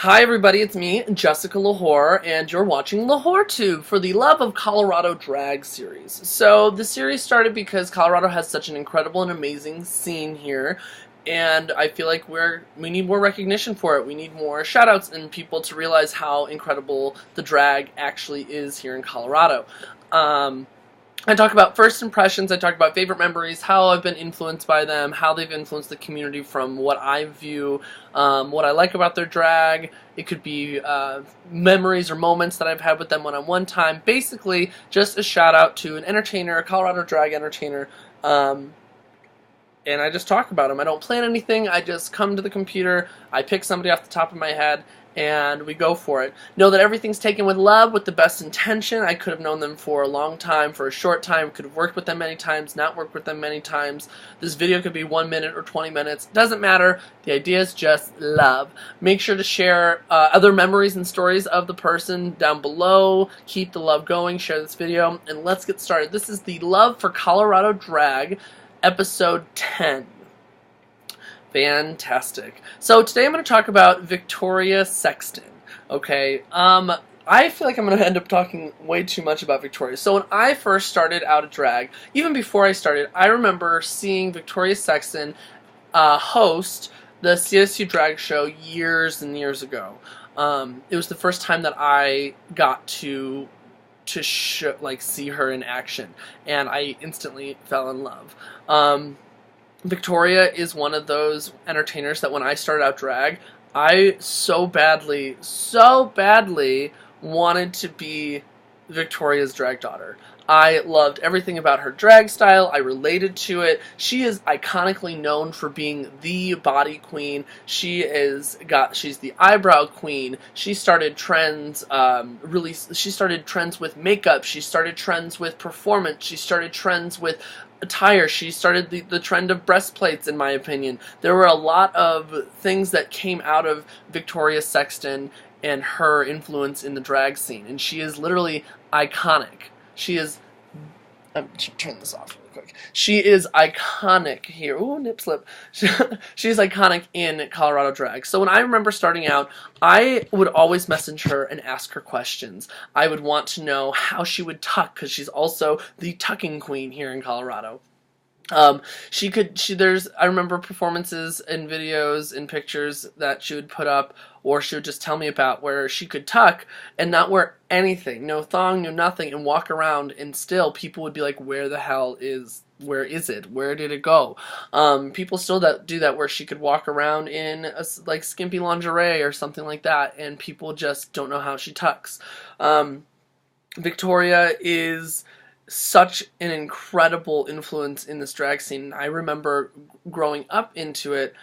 Hi everybody, it's me, Jessica Lahore, and you're watching LahoreTube for the Love of Colorado Drag series. So the series started because Colorado has such an incredible and amazing scene here, and I feel like we need more recognition for it. We need more shout-outs and people to realize how incredible the drag actually is here in Colorado. I talk about first impressions, I talk about favorite memories, how I've been influenced by them, how they've influenced the community from what I view, what I like about their drag. It could be memories or moments that I've had with them one-on-one time. Basically, just a shout out to an entertainer, a Colorado drag entertainer, and I just talk about them. I don't plan anything, I just come to the computer, I pick somebody off the top of my head, and we go for it. Know that everything's taken with love, with the best intention. I could have known them for a long time, for a short time, could have worked with them many times, not worked with them many times. This video could be 1 minute or 20 minutes. Doesn't matter. The idea is just love. Make sure to share other memories and stories of the person down below. Keep the love going. Share this video, and let's get started. This is the Love for Colorado Drag, episode 10. Fantastic. So today I'm going to talk about Victoria Sexton. Okay, I feel like I'm going to end up talking way too much about Victoria. So when I first started out at drag, even before I started, I remember seeing Victoria Sexton host the CSU drag show years and years ago. It was the first time that I got to see her in action, and I instantly fell in love. Victoria is one of those entertainers that when I started out drag, I so badly wanted to be Victoria's drag daughter. I loved everything about her drag style. I related to it. She is iconically known for being the body queen. She's the eyebrow queen. She started trends, she started trends with makeup. She started trends with performance. She started trends with attire. She started the trend of breastplates, in my opinion. There were a lot of things that came out of Victoria Sexton and her influence in the drag scene, and she is literally iconic. She is, turn this off really quick. She is iconic here. Ooh, nip slip. She is iconic in Colorado drag. So when I remember starting out, I would always message her and ask her questions. I would want to know how she would tuck, because she's also the tucking queen here in Colorado. I remember performances and videos and pictures that she would put up, or she would just tell me about, where she could tuck and not wear anything, no thong, no nothing, and walk around, and still people would be like, where is it? Where did it go? People still do that, where she could walk around in like skimpy lingerie or something like that, and people just don't know how she tucks. Victoria is such an incredible influence in this drag scene. I remember growing up into it,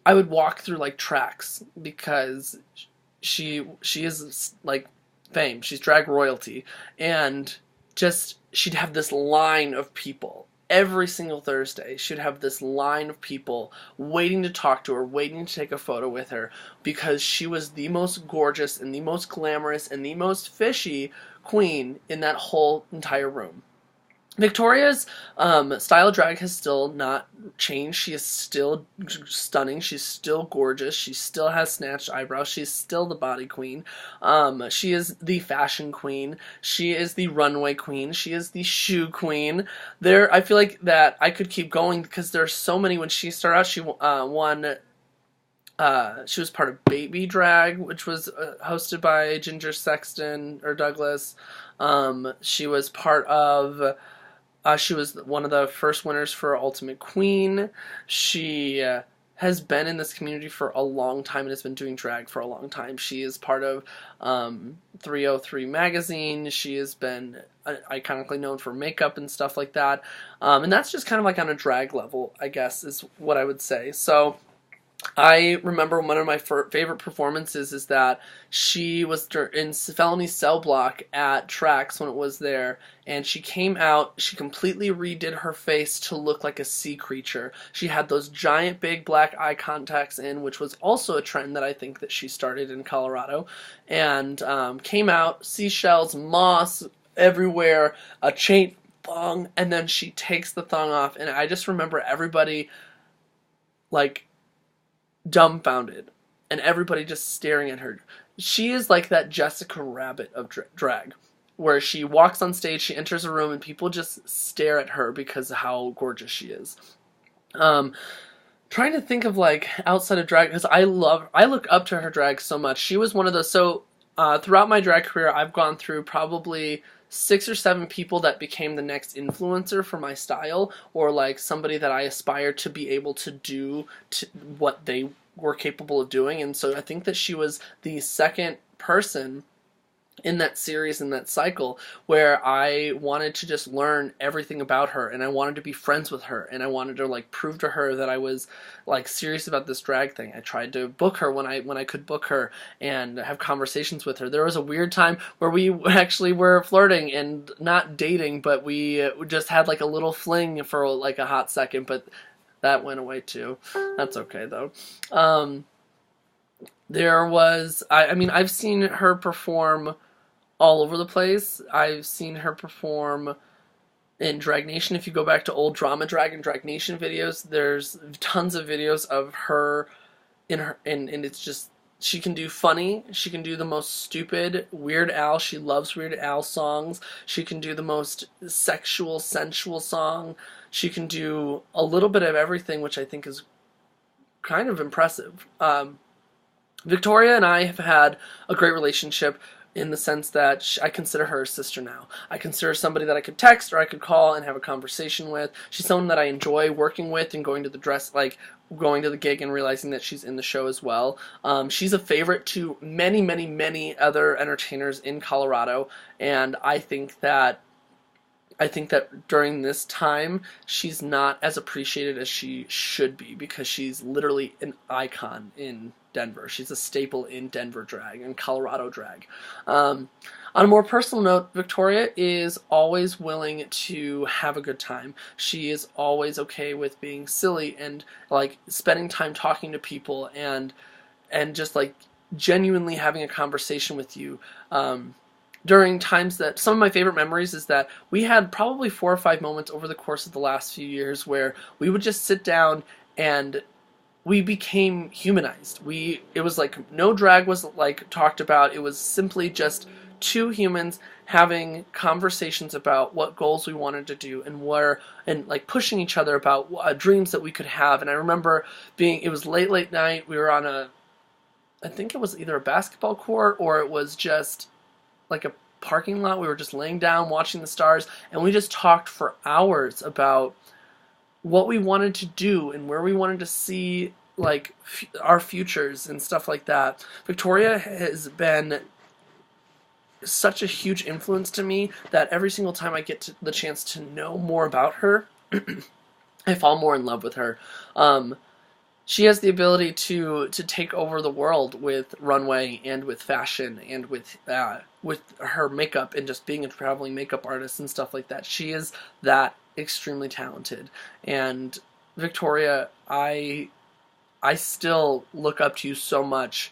I would walk through like tracks, because she is like fame. She's drag royalty, and just she'd have this line of people. Every single Thursday, she'd have this line of people waiting to talk to her, waiting to take a photo with her, because she was the most gorgeous and the most glamorous and the most fishy queen in that whole entire room. Victoria's style of drag has still not changed. She is still stunning. She's still gorgeous. She still has snatched eyebrows. She's still the body queen. She is the fashion queen. She is the runway queen. She is the shoe queen. I feel like that I could keep going, because there are so many. When she started out, she was part of Baby Drag, which was hosted by Ginger Sexton or Douglas. She was part of. She was one of the first winners for Ultimate Queen. She has been in this community for a long time and has been doing drag for a long time. She is part of 303 magazine. She has been iconically known for makeup and stuff like that. And that's just kind of like on a drag level, I guess, is what I would say. So I remember one of my favorite performances is that she was in Felony Cell Block at Trax when it was there, and she came out, she completely redid her face to look like a sea creature. She had those giant big black eye contacts in, which was also a trend that I think that she started in Colorado, and came out, seashells, moss everywhere, a chain thong, and then she takes the thong off, and I just remember everybody like dumbfounded. and everybody just staring at her. She is like that Jessica Rabbit of drag, where she walks on stage, she enters a room, and people just stare at her because of how gorgeous she is. Trying to think of like outside of drag, because I look up to her drag so much. She was one of those. So throughout my drag career, I've gone through probably 6 or 7 people that became the next influencer for my style, or like somebody that I aspired to be able to do what they were capable of doing. And so I think that she was the second person in that series, in that cycle, where I wanted to just learn everything about her, and I wanted to be friends with her, and I wanted to like prove to her that I was like serious about this drag thing. I tried to book her when I could book her and have conversations with her. There was a weird time where we actually were flirting and not dating, but we just had like a little fling for like a hot second, but that went away too. That's okay though. There was, I mean, I've seen her perform all over the place. I've seen her perform in Drag Nation. If you go back to old Drama Drag and Drag Nation videos, there's tons of videos of her and it's just, she can do funny, she can do the most stupid Weird Al, she loves Weird Al songs, she can do the most sexual, sensual song, she can do a little bit of everything, which I think is kind of impressive. Victoria and I have had a great relationship in the sense that I consider her a sister now. I consider her somebody that I could text or I could call and have a conversation with. She's someone that I enjoy working with and going to the gig and realizing that she's in the show as well. She's a favorite to many, many, many other entertainers in Colorado, and I think that during this time, she's not as appreciated as she should be, because she's literally an icon in Denver. She's a staple in Denver drag and Colorado drag. On a more personal note, Victoria is always willing to have a good time. She is always okay with being silly and like spending time talking to people and just like genuinely having a conversation with you. During times that, some of my favorite memories is that we had probably 4 or 5 moments over the course of the last few years where we would just sit down and we became humanized. It was like no drag was like talked about. It was simply just 2 humans having conversations about what goals we wanted to do and like pushing each other about dreams that we could have. And I remember it was late night. We were on I think it was either a basketball court or it was just like a parking lot. We were just laying down watching the stars, and we just talked for hours about what we wanted to do and where we wanted to see like our futures and stuff like that. Victoria has been such a huge influence to me that every single time I get the chance to know more about her, I fall more in love with her. She has the ability to take over the world with runway and with fashion and with her makeup and just being a traveling makeup artist and stuff like that. She is that extremely talented. And Victoria, I still look up to you so much,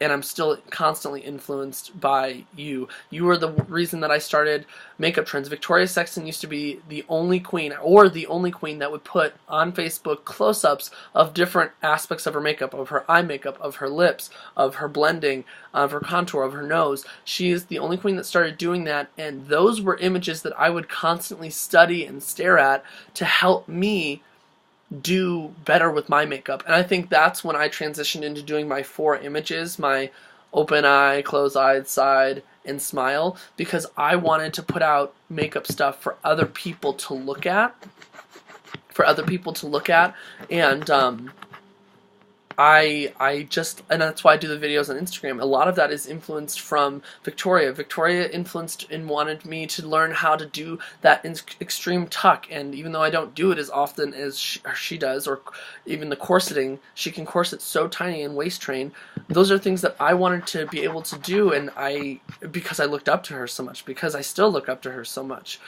and I'm still constantly influenced by you. You were the reason that I started makeup trends. Victoria Sexton used to be the only queen that would put on Facebook close-ups of different aspects of her makeup, of her eye makeup, of her lips, of her blending, of her contour, of her nose. She is the only queen that started doing that, and those were images that I would constantly study and stare at to help me do better with my makeup. And I think that's when I transitioned into doing my 4 images, my open eye, close-eyed, side, and smile, because I wanted to put out makeup stuff for other people to look at, and and that's why I do the videos on Instagram. A lot of that is influenced from Victoria. Victoria influenced and wanted me to learn how to do that extreme tuck, and even though I don't do it as often as she does, or even the corseting, she can corset so tiny and waist train. Those are things that I wanted to be able to do, and because I looked up to her so much, because I still look up to her so much.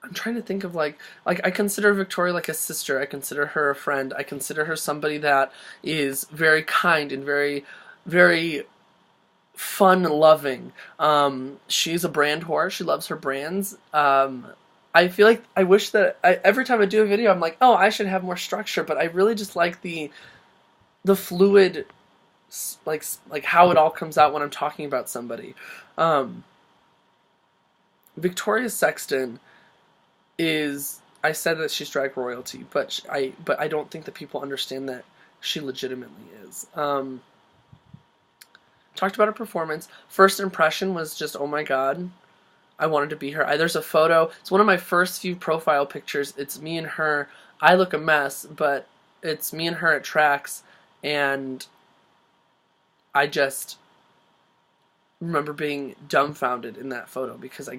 I'm trying to think of like I consider Victoria like a sister. I consider her a friend. I consider her somebody that is very kind and very, very fun-loving. She's a brand whore. She loves her brands. I feel like I wish that every time I do a video, I'm like, oh, I should have more structure. But I really just like the the fluid, like how it all comes out when I'm talking about somebody. Victoria Sexton is, I said that she's drag royalty, but I don't think that people understand that she legitimately is. Talked about her performance. First impression was just, oh my god, I wanted to be her. There's a photo. It's one of my first few profile pictures. It's me and her. I look a mess, but it's me and her at tracks, and I just remember being dumbfounded in that photo because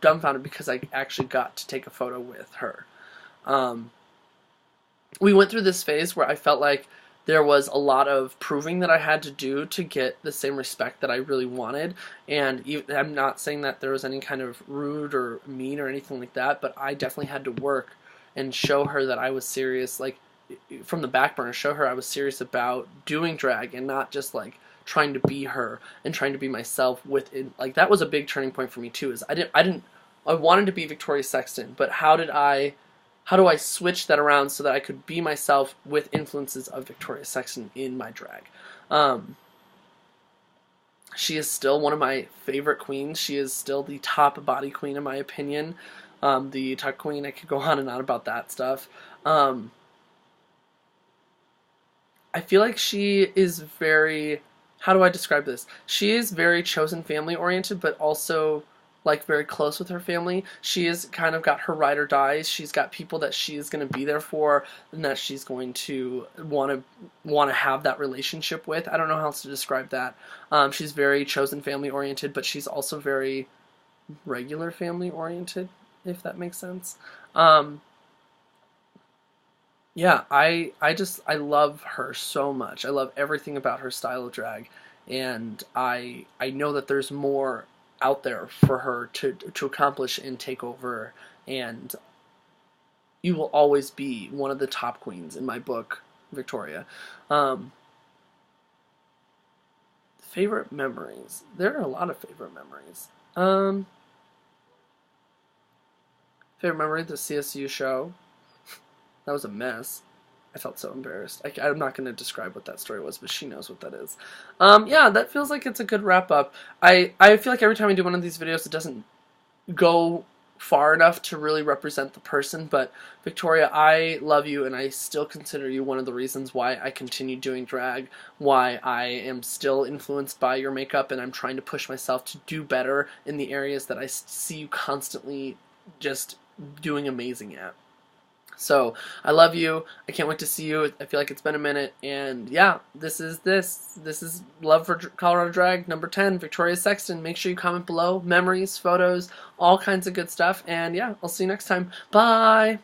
dumbfounded because I actually got to take a photo with her. We went through this phase where I felt like there was a lot of proving that I had to do to get the same respect that I really wanted. And I'm not saying that there was any kind of rude or mean or anything like that, but I definitely had to work and show her that I was serious, like from the back burner, show her I was serious about doing drag and not just like trying to be her and trying to be myself within. Like that was a big turning point for me too, is I wanted to be Victoria Sexton, but how do I switch that around so that I could be myself with influences of Victoria Sexton in my drag? She is still one of my favorite queens. She is still the top body queen in my opinion. The tuck queen, I could go on and on about that stuff. I feel like she is very, how do I describe this? She is very chosen family oriented, but also like very close with her family. She has kind of got her ride or dies. She's got people that she's going to be there for and that she's going to want to have that relationship with. I don't know how else to describe that. She's very chosen family oriented, but she's also very regular family oriented, if that makes sense. Yeah, I love her so much. I love everything about her style of drag, and I know that there's more out there for her to accomplish and take over, and you will always be one of the top queens in my book, Victoria. Favorite memories. There are a lot of favorite memories. Favorite memory, the CSU show. That was a mess. I felt so embarrassed. I'm not going to describe what that story was, but she knows what that is. Yeah, that feels like it's a good wrap-up. I feel like every time I do one of these videos, it doesn't go far enough to really represent the person, but Victoria, I love you, and I still consider you one of the reasons why I continue doing drag, why I am still influenced by your makeup, and I'm trying to push myself to do better in the areas that I see you constantly just doing amazing at. So, I love you. I can't wait to see you. I feel like it's been a minute. And yeah, this is Love for Colorado Drag, number 10, Victoria Sexton. Make sure you comment below. Memories, photos, all kinds of good stuff. And yeah, I'll see you next time. Bye!